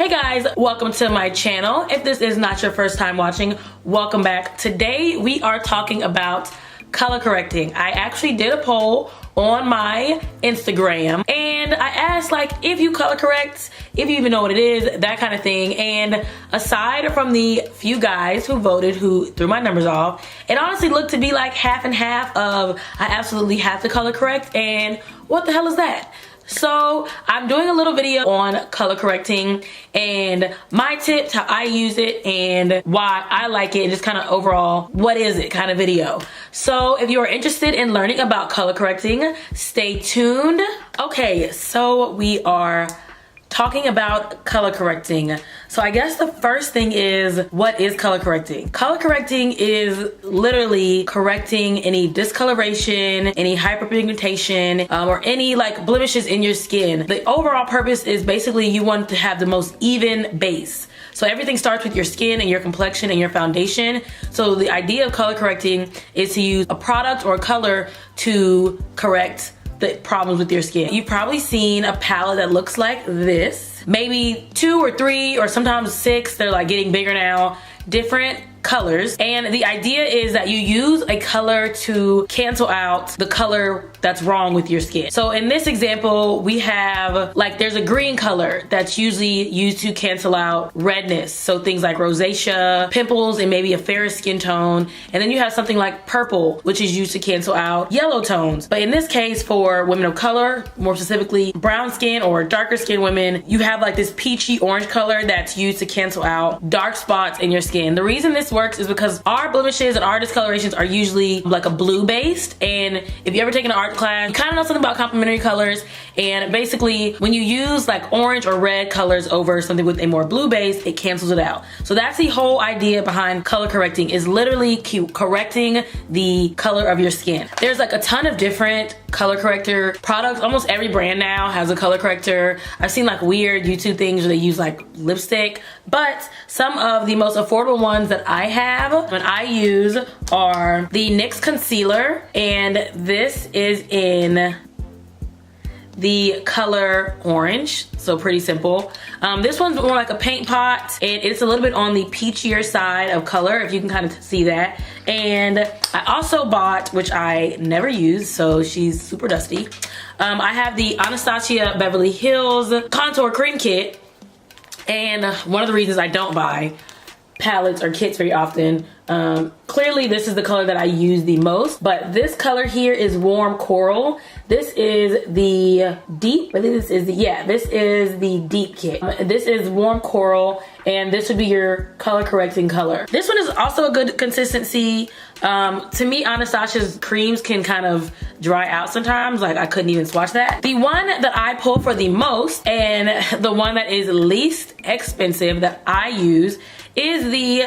Hey guys, welcome to my channel. If this is not your first time watching, welcome back. Today we are talking about color correcting. I actually did a poll on my Instagram and I asked if you color correct, if you even know what it is, that kind of thing. And aside from the few guys who voted who threw my numbers off, it honestly looked to be like half and half of I absolutely have to color correct and what the hell is that? So I'm doing a little video on color correcting and my tips, how I use it and why I like it, and just kind of overall what is it kind of video. So if you are interested in learning about color correcting, stay tuned. Okay, so we are talking about color correcting. So I guess the first thing is, what is color correcting? Color correcting is literally correcting any discoloration, any hyperpigmentation, or any blemishes in your skin. The overall purpose is basically you want to have the most even base. So everything starts with your skin and your complexion and your foundation. So the idea of color correcting is to use a product or a color to correct the problems with your skin. You've probably seen a palette that looks like this. Maybe 2 or 3 or sometimes 6, they're getting bigger now, different colors. And the idea is that you use a color to cancel out the color that's wrong with your skin. So in this example, we have there's a green color that's usually used to cancel out redness. So things like rosacea, pimples, and maybe a fairer skin tone. And then you have something like purple, which is used to cancel out yellow tones. But in this case, for women of color, more specifically brown skin or darker skin women, you have this peachy orange color that's used to cancel out dark spots in your skin. The reason this works is because our blemishes and our discolorations are usually a blue based, and if you ever taken an art class, you kind of know something about complementary colors. And basically when you use orange or red colors over something with a more blue base, it cancels it out. So that's the whole idea behind color correcting, is literally correcting the color of your skin. There's a ton of different color corrector products. Almost every brand now has a color corrector. I've seen weird YouTube things where they use lipstick, but some of the most affordable ones that I have and I use are the NYX concealer, and this is in the color orange, so pretty simple. This one's more like a paint pot, and it's a little bit on the peachier side of color, if you can kind of see that. And I also bought, which I never use, so she's super dusty, I have the Anastasia Beverly Hills Contour Cream Kit. And one of the reasons I don't buy palettes or kits very often, clearly this is the color that I use the most, but this color here is Warm Coral. This is the deep, I think this is the deep kit. This is Warm Coral, and this would be your color correcting color. This one is also a good consistency. To me, Anastasia's creams can kind of dry out sometimes. I couldn't even swatch that. The one that I pull for the most, and the one that is least expensive that I use, is the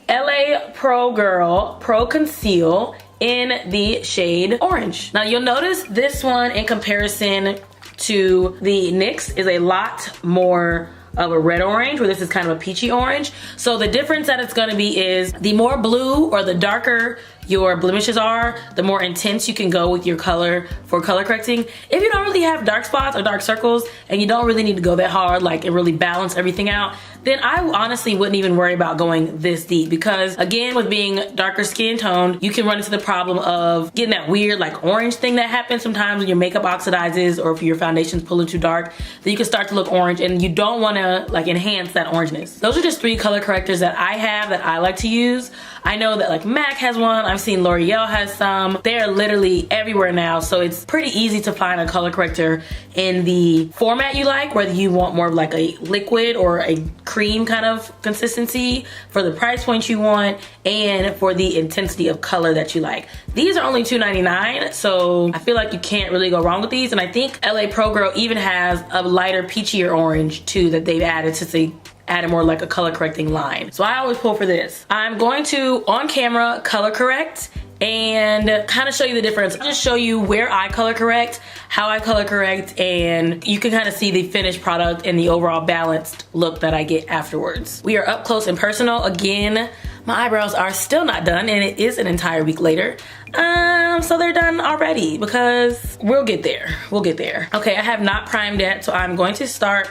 LA Pro Girl Pro Conceal in the shade orange. Now you'll notice this one in comparison to the NYX is a lot more of a red orange, where this is kind of a peachy orange. So the difference that it's gonna be is the more blue or the darker your blemishes are, the more intense you can go with your color for color correcting. If you don't really have dark spots or dark circles and you don't really need to go that hard, and really balance everything out, then I honestly wouldn't even worry about going this deep, because again, with being darker skin tone, you can run into the problem of getting that weird orange thing that happens sometimes when your makeup oxidizes, or if your foundation's pulling too dark, then you can start to look orange, and you don't want to enhance that orangeness. Those are just 3 color correctors that I have that I like to use. I know that MAC has one, I've seen L'Oreal has some. They're literally everywhere now, so it's pretty easy to find a color corrector in the format you like, whether you want more of a liquid or a cream kind of consistency, for the price point you want, and for the intensity of color that you like. These are only $2.99, so I feel like you can't really go wrong with these. And I think LA Pro Girl even has a lighter peachier orange too that they've added to say added more a color correcting line. So I always pull for this. I'm going to on camera color correct and kind of show you the difference. I'll just show you where I color correct, how I color correct, and you can kind of see the finished product and the overall balanced look that I get afterwards. We are up close and personal. Again, my eyebrows are still not done, and it is an entire week later. So they're done already, because we'll get there. We'll get there. Okay, I have not primed yet, so I'm going to start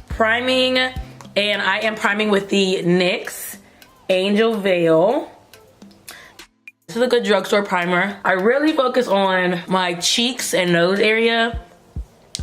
priming And I am priming with the NYX Angel Veil. This is a good drugstore primer. I really focus on my cheeks and nose area,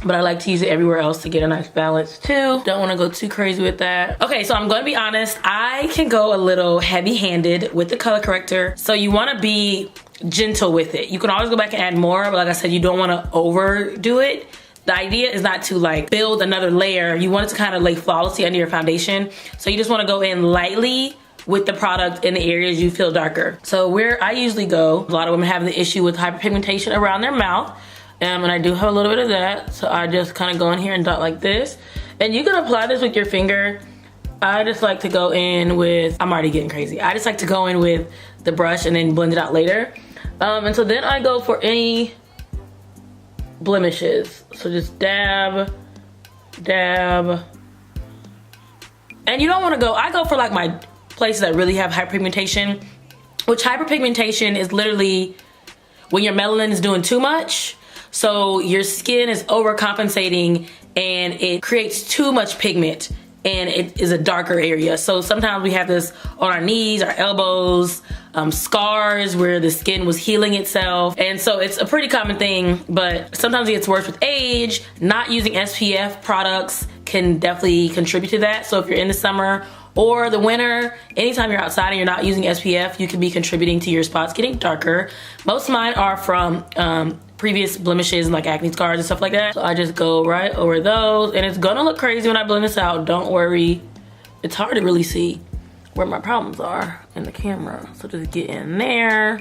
but I like to use it everywhere else to get a nice balance too. Don't want to go too crazy with that. Okay, so I'm going to be honest. I can go a little heavy-handed with the color corrector. So you want to be gentle with it. You can always go back and add more, but like I said, you don't want to overdo it. The idea is not to like build another layer. You want it to kind of lay flawlessly under your foundation. So you just want to go in lightly with the product in the areas you feel darker. So where I usually go, a lot of women have the issue with hyperpigmentation around their mouth. And I do have a little bit of that. So I just kind of go in here and dot like this. And you can apply this with your finger. I just like to go in with, I'm already getting crazy. I just like to go in with the brush and then blend it out later. And so then I go for any blemishes. So just dab, dab. And you don't want to go, I go for like my places that really have hyperpigmentation, which hyperpigmentation is literally when your melanin is doing too much. So your skin is overcompensating and it creates too much pigment and it is a darker area. So sometimes we have this on our knees, our elbows, scars where the skin was healing itself. And so it's a pretty common thing, but sometimes it gets worse with age. Not using SPF products can definitely contribute to that. So if you're in the summer or the winter, anytime you're outside and you're not using SPF, you could be contributing to your spots getting darker. Most of mine are from previous blemishes and like acne scars and stuff like that. So I just go right over those, and it's gonna look crazy when I blend this out. Don't worry. It's hard to really see where my problems are in the camera. So just get in there.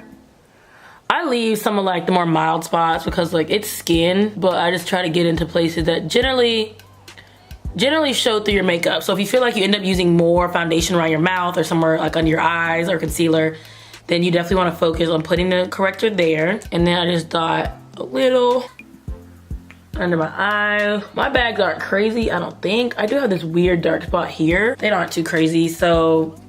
I leave some of like the more mild spots because like it's skin, but I just try to get into places that generally show through your makeup. So if you feel like you end up using more foundation around your mouth or somewhere like under your eyes or concealer, then you definitely want to focus on putting the corrector there. And then I just dot a little under my eye. My bags aren't crazy, I don't think. I do have this weird dark spot here. They aren't too crazy, so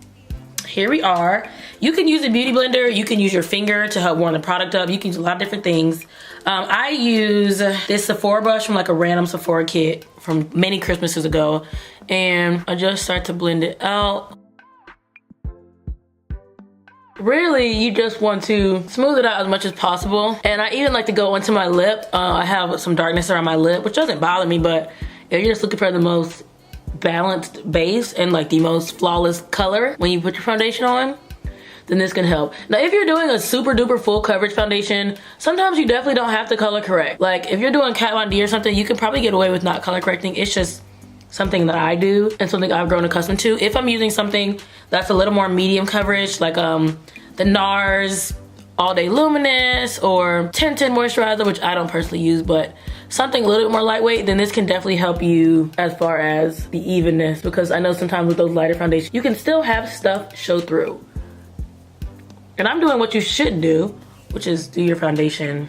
here we are. You can use a beauty blender. You can use your finger to help warm the product up. You can use a lot of different things. I use this Sephora brush from like a random Sephora kit from many Christmases ago. And I just start to blend it out. Really, you just want to smooth it out as much as possible. And I even like to go into my lip. I have some darkness around my lip, which doesn't bother me, but if you're just looking for the most balanced base and like the most flawless color when you put your foundation on, then this can help. Now, if you're doing a super duper full coverage foundation, sometimes you definitely don't have to color correct. Like if you're doing Kat Von D or something, you can probably get away with not color correcting. It's just something that I do and something I've grown accustomed to. If I'm using something that's a little more medium coverage, like the NARS All Day Luminous or Tinted Moisturizer, which I don't personally use, but something a little bit more lightweight, then this can definitely help you as far as the evenness, because I know sometimes with those lighter foundations, you can still have stuff show through. And I'm doing what you should do, which is do your foundation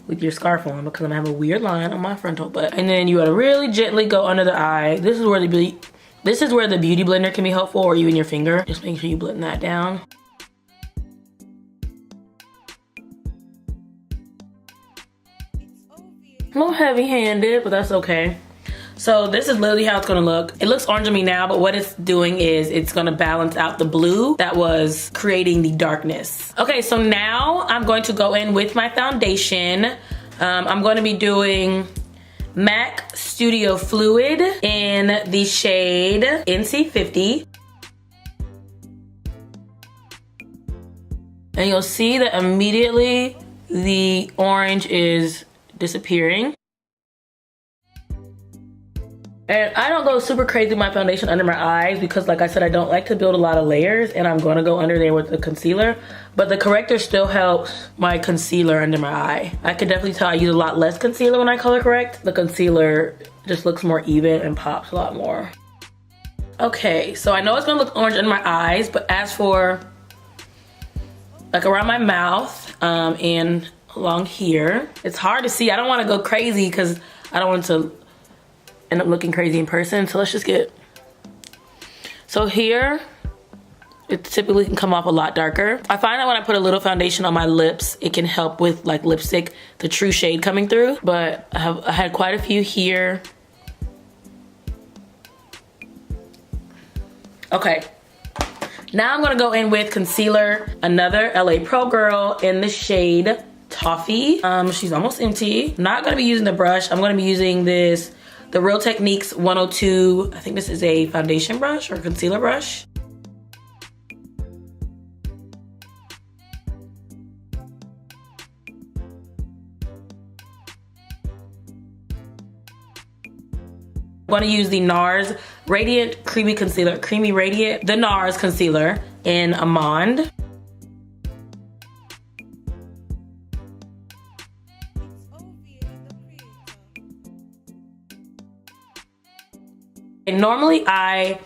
with your scarf on, because I'm gonna have a weird line on my frontal butt. And then you gotta really gently go under the eye. This is where the beauty blender can be helpful, or even your finger. Just make sure you blend that down. A little heavy-handed, but that's okay. So this is literally how it's gonna look. It looks orange on me now, but what it's doing is it's gonna balance out the blue that was creating the darkness. Okay, so now I'm going to go in with my foundation. I'm going to be doing MAC Studio Fluid in the shade NC50. And you'll see that immediately the orange is disappearing. And I don't go super crazy with my foundation under my eyes because, like I said, I don't like to build a lot of layers, and I'm gonna go under there with the concealer, but the corrector still helps my concealer under my eye. I can definitely tell I use a lot less concealer when I color correct. The concealer just looks more even and pops a lot more. Okay, so I know it's gonna look orange under my eyes, but as for like around my mouth and along here, it's hard to see. I don't wanna go crazy because I don't want to end up looking crazy in person. So let's just get, so here, it typically can come off a lot darker. I find that when I put a little foundation on my lips, it can help with like lipstick, the true shade coming through. But I had quite a few here. Okay, now I'm gonna go in with concealer, another LA Pro Girl in the shade Toffee. She's almost empty. Not gonna be using the brush. I'm gonna be using this, the Real Techniques 102. I think this is a foundation brush or concealer brush. I'm gonna use the NARS Radiant Creamy Concealer, Creamy Radiant, the NARS Concealer in Amande. And normally I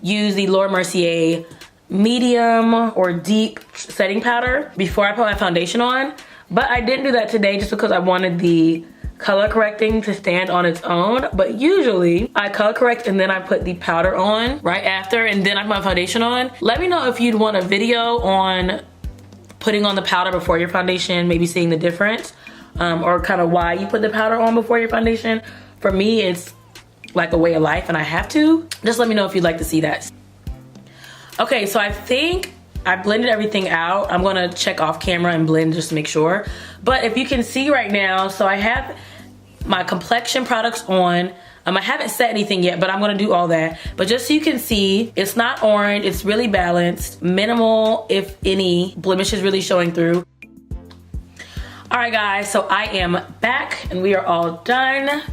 use the Laura Mercier medium or deep setting powder before I put my foundation on, but I didn't do that today just because I wanted the color correcting to stand on its own. But usually I color correct and then I put the powder on right after, and then I put my foundation on. Let me know if you'd want a video on putting on the powder before your foundation, maybe seeing the difference, or kind of why you put the powder on before your foundation. For me, it's like a way of life and I have to. Just let me know if you'd like to see that. Okay, so I think I blended everything out. I'm gonna check off camera and blend just to make sure. But if you can see right now, so I have my complexion products on. I haven't set anything yet, but I'm gonna do all that. But just so you can see, it's not orange, it's really balanced. Minimal, if any, blemishes really showing through. All right guys, so I am back and we are all done.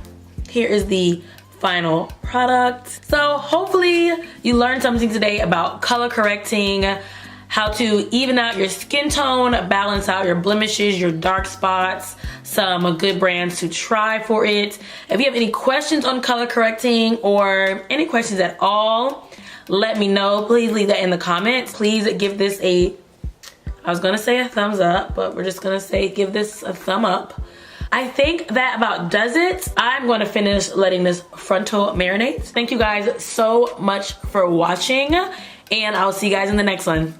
Here is the final product. So hopefully you learned something today about color correcting, how to even out your skin tone, balance out your blemishes, your dark spots, some good brands to try for it. If you have any questions on color correcting or any questions at all, let me know. Please leave that in the comments. Please give this a, I was gonna say a thumbs up, but we're just gonna say give this a thumb up. I think that about does it. I'm going to finish letting this frontal marinate. Thank you guys so much for watching, and I'll see you guys in the next one.